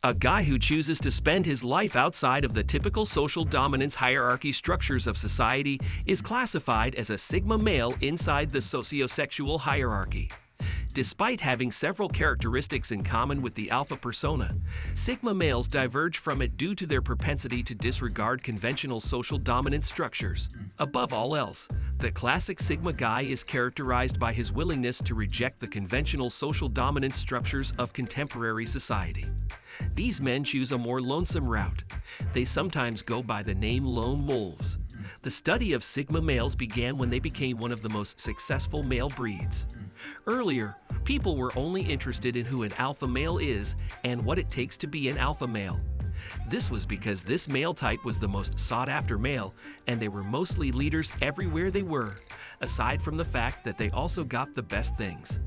A guy who chooses to spend his life outside of the typical social dominance hierarchy structures of society is classified as a sigma male inside the sociosexual hierarchy. Despite having several characteristics in common with the alpha persona, sigma males diverge from it due to their propensity to disregard conventional social dominance structures. Above all else, the classic sigma guy is characterized by his willingness to reject the conventional social dominance structures of contemporary society. These men choose a more lonesome route. They sometimes go by the name lone wolves. The study of sigma males began when they became one of the most successful male breeds. Earlier, people were only interested in who an alpha male is and what it takes to be an alpha male. This was because this male type was the most sought-after male, and they were mostly leaders everywhere they were, aside from the fact that they also got the best things.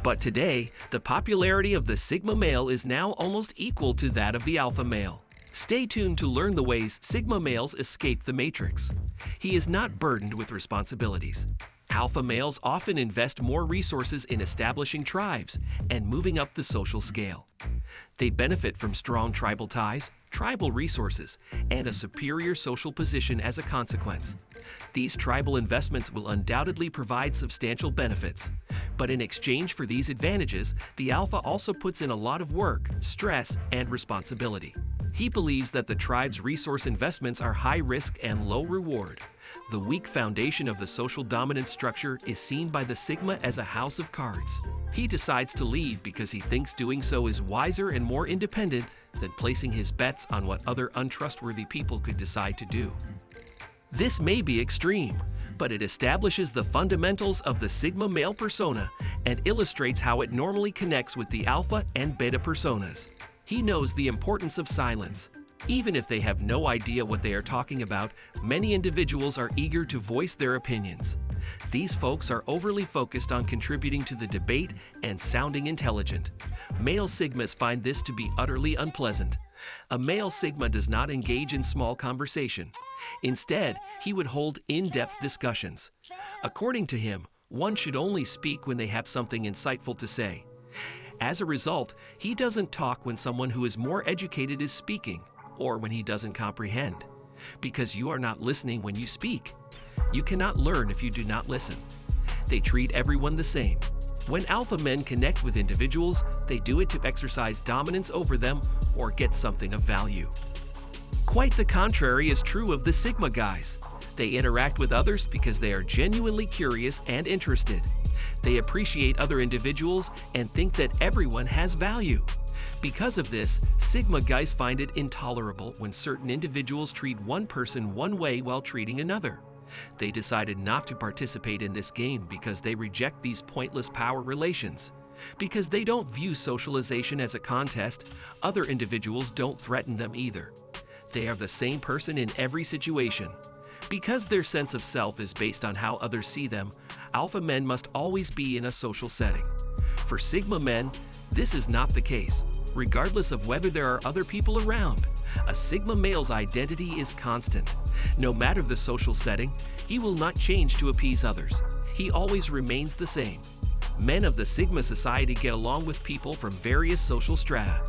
But today, the popularity of the sigma male is now almost equal to that of the alpha male. Stay tuned to learn the ways sigma males escape the matrix. He is not burdened with responsibilities. Alpha males often invest more resources in establishing tribes and moving up the social scale. They benefit from strong tribal ties, tribal resources, and a superior social position as a consequence. These tribal investments will undoubtedly provide substantial benefits. But in exchange for these advantages, the alpha also puts in a lot of work, stress, and responsibility. He believes that the tribe's resource investments are high risk and low reward. The weak foundation of the social dominance structure is seen by the sigma as a house of cards. He decides to leave because he thinks doing so is wiser and more independent than placing his bets on what other untrustworthy people could decide to do. This may be extreme, but it establishes the fundamentals of the sigma male persona and illustrates how it normally connects with the alpha and beta personas. He knows the importance of silence. Even if they have no idea what they are talking about, many individuals are eager to voice their opinions. These folks are overly focused on contributing to the debate and sounding intelligent. Male sigmas find this to be utterly unpleasant. A male sigma does not engage in small conversation. Instead, he would hold in-depth discussions. According to him, one should only speak when they have something insightful to say. As a result, he doesn't talk when someone who is more educated is speaking, or when he doesn't comprehend. Because you are not listening when you speak. You cannot learn if you do not listen. They treat everyone the same. When alpha men connect with individuals, they do it to exercise dominance over them or get something of value. Quite the contrary is true of the sigma guys. They interact with others because they are genuinely curious and interested. They appreciate other individuals and think that everyone has value. Because of this, sigma guys find it intolerable when certain individuals treat one person one way while treating another. They decided not to participate in this game because they reject these pointless power relations. Because they don't view socialization as a contest, other individuals don't threaten them either. They are the same person in every situation. Because their sense of self is based on how others see them, alpha men must always be in a social setting. For sigma men, this is not the case. Regardless of whether there are other people around, a sigma male's identity is constant. No matter the social setting, he will not change to appease others. He always remains the same. Men of the sigma society get along with people from various social strata.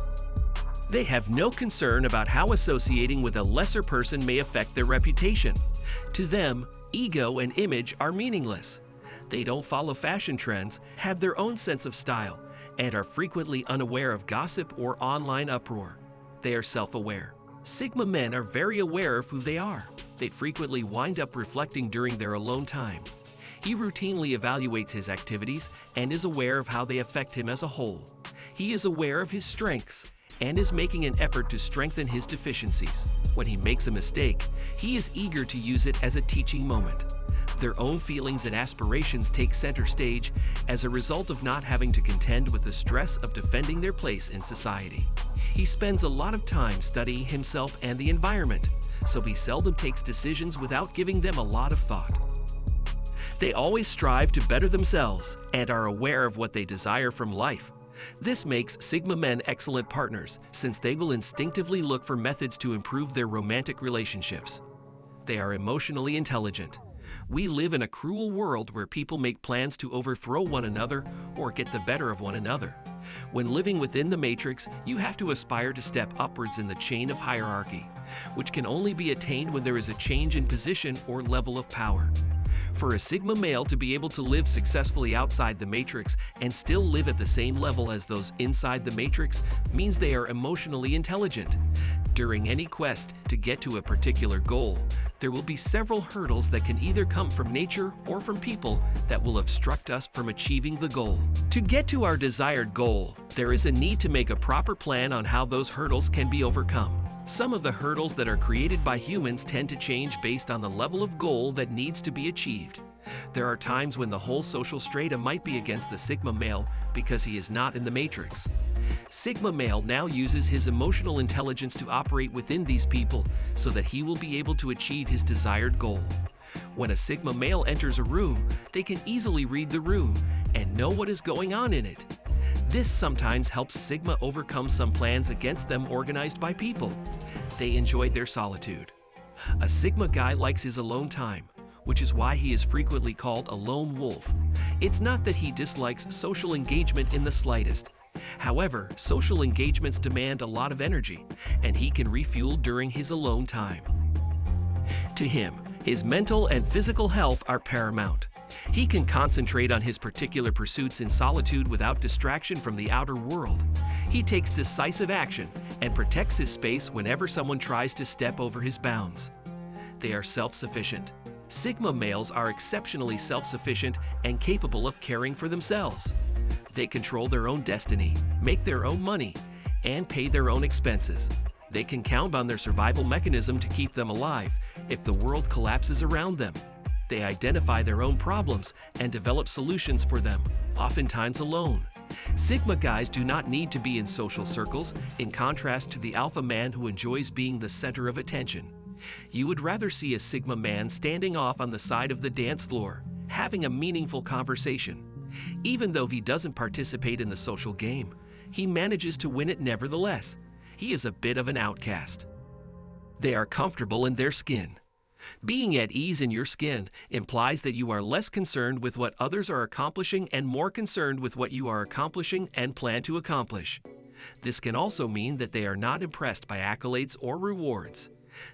They have no concern about how associating with a lesser person may affect their reputation. To them, ego and image are meaningless. They don't follow fashion trends, have their own sense of style, and are frequently unaware of gossip or online uproar. They are self-aware. Sigma men are very aware of who they are. They frequently wind up reflecting during their alone time. He routinely evaluates his activities and is aware of how they affect him as a whole. He is aware of his strengths and is making an effort to strengthen his deficiencies. When he makes a mistake, he is eager to use it as a teaching moment. Their own feelings and aspirations take center stage as a result of not having to contend with the stress of defending their place in society. He spends a lot of time studying himself and the environment, so he seldom takes decisions without giving them a lot of thought. They always strive to better themselves and are aware of what they desire from life. This makes sigma men excellent partners, since they will instinctively look for methods to improve their romantic relationships. They are emotionally intelligent. We live in a cruel world where people make plans to overthrow one another or get the better of one another. When living within the matrix, you have to aspire to step upwards in the chain of hierarchy, which can only be attained when there is a change in position or level of power. For a Sigma male to be able to live successfully outside the matrix and still live at the same level as those inside the matrix means they are emotionally intelligent. During any quest to get to a particular goal, there will be several hurdles that can either come from nature or from people that will obstruct us from achieving the goal. To get to our desired goal, there is a need to make a proper plan on how those hurdles can be overcome. Some of the hurdles that are created by humans tend to change based on the level of goal that needs to be achieved. There are times when the whole social strata might be against the Sigma male because he is not in the matrix. Sigma male now uses his emotional intelligence to operate within these people so that he will be able to achieve his desired goal. When a Sigma male enters a room, they can easily read the room and know what is going on in it. This sometimes helps Sigma overcome some plans against them organized by people. They enjoy their solitude. A Sigma guy likes his alone time, which is why he is frequently called a lone wolf. It's not that he dislikes social engagement in the slightest. However, social engagements demand a lot of energy, and he can refuel during his alone time. To him, his mental and physical health are paramount. He can concentrate on his particular pursuits in solitude without distraction from the outer world. He takes decisive action and protects his space whenever someone tries to step over his bounds. They are self-sufficient. Sigma males are exceptionally self-sufficient and capable of caring for themselves. They control their own destiny, make their own money, and pay their own expenses. They can count on their survival mechanism to keep them alive if the world collapses around them. They identify their own problems and develop solutions for them, oftentimes alone. Sigma guys do not need to be in social circles, in contrast to the alpha man who enjoys being the center of attention. You would rather see a Sigma man standing off on the side of the dance floor, having a meaningful conversation. Even though he doesn't participate in the social game, he manages to win it nevertheless. He is a bit of an outcast. They are comfortable in their skin. Being at ease in your skin implies that you are less concerned with what others are accomplishing and more concerned with what you are accomplishing and plan to accomplish. This can also mean that they are not impressed by accolades or rewards.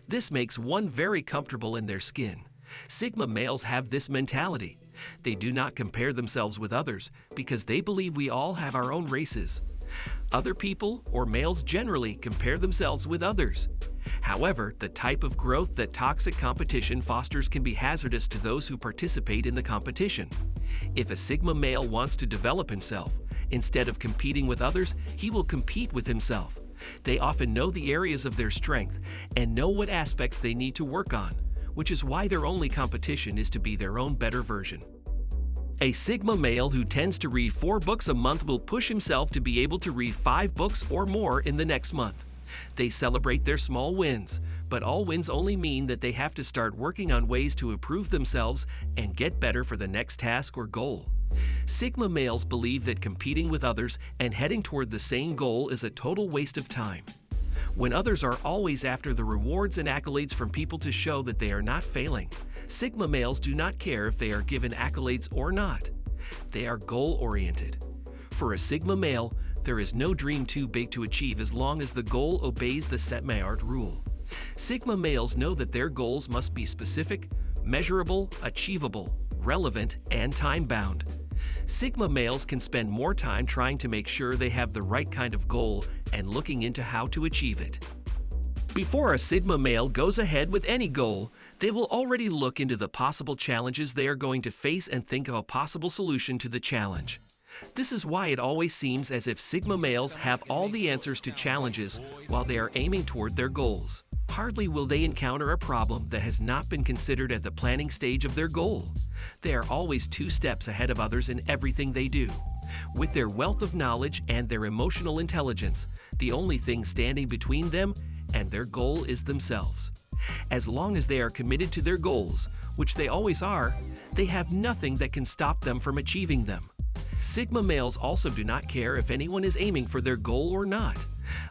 This makes one very comfortable in their skin. Sigma males have this mentality. They do not compare themselves with others because they believe we all have our own races. Other people, or males generally, compare themselves with others. However, the type of growth that toxic competition fosters can be hazardous to those who participate in the competition. If a Sigma male wants to develop himself, instead of competing with others, he will compete with himself. They often know the areas of their strength and know what aspects they need to work on, which is why their only competition is to be their own better version. A Sigma male who tends to read 4 books a month will push himself to be able to read 5 books or more in the next month. They celebrate their small wins, but all wins only mean that they have to start working on ways to improve themselves and get better for the next task or goal. Sigma males believe that competing with others and heading toward the same goal is a total waste of time. When others are always after the rewards and accolades from people to show that they are not failing, Sigma males do not care if they are given accolades or not. They are goal-oriented. For a Sigma male, there is no dream too big to achieve as long as the goal obeys the Setmeart rule. Sigma males know that their goals must be specific, measurable, achievable, relevant, and time-bound. Sigma males can spend more time trying to make sure they have the right kind of goal and looking into how to achieve it. Before a Sigma male goes ahead with any goal, they will already look into the possible challenges they are going to face and think of a possible solution to the challenge. This is why it always seems as if Sigma males have all the answers to challenges while they are aiming toward their goals. Hardly will they encounter a problem that has not been considered at the planning stage of their goal. They are always 2 steps ahead of others in everything they do. With their wealth of knowledge and their emotional intelligence, the only thing standing between them and their goal is themselves. As long as they are committed to their goals, which they always are, they have nothing that can stop them from achieving them. Sigma males also do not care if anyone is aiming for their goal or not.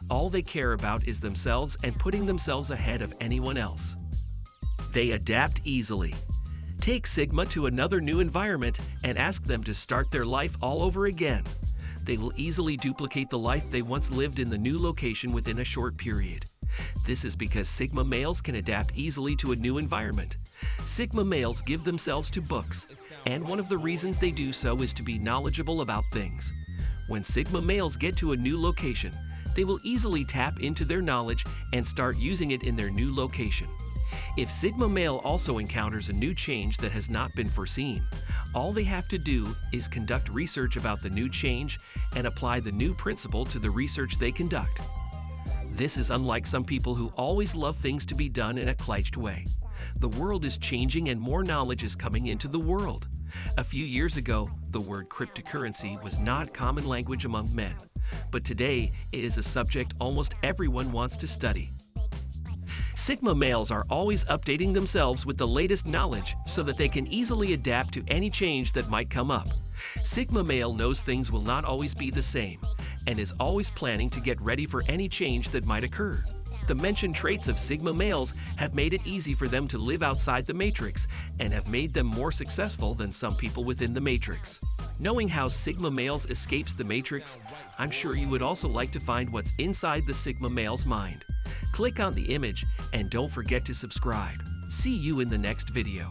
All they care about is themselves and putting themselves ahead of anyone else. They adapt easily. Take Sigma to another new environment and ask them to start their life all over again. They will easily duplicate the life they once lived in the new location within a short period. This is because Sigma males can adapt easily to a new environment. Sigma males give themselves to books, and one of the reasons they do so is to be knowledgeable about things. When Sigma males get to a new location, they will easily tap into their knowledge and start using it in their new location. If Sigma male also encounters a new change that has not been foreseen, all they have to do is conduct research about the new change and apply the new principle to the research they conduct. This is unlike some people who always love things to be done in a cliched way. The world is changing and more knowledge is coming into the world. A few years ago, the word cryptocurrency was not common language among men, but today it is a subject almost everyone wants to study. Sigma males are always updating themselves with the latest knowledge so that they can easily adapt to any change that might come up. Sigma male knows things will not always be the same and is always planning to get ready for any change that might occur. The mentioned traits of Sigma males have made it easy for them to live outside the matrix and have made them more successful than some people within the matrix. Knowing how Sigma males escapes the matrix, I'm sure you would also like to find what's inside the Sigma male's mind. Click on the image and don't forget to subscribe. See you in the next video.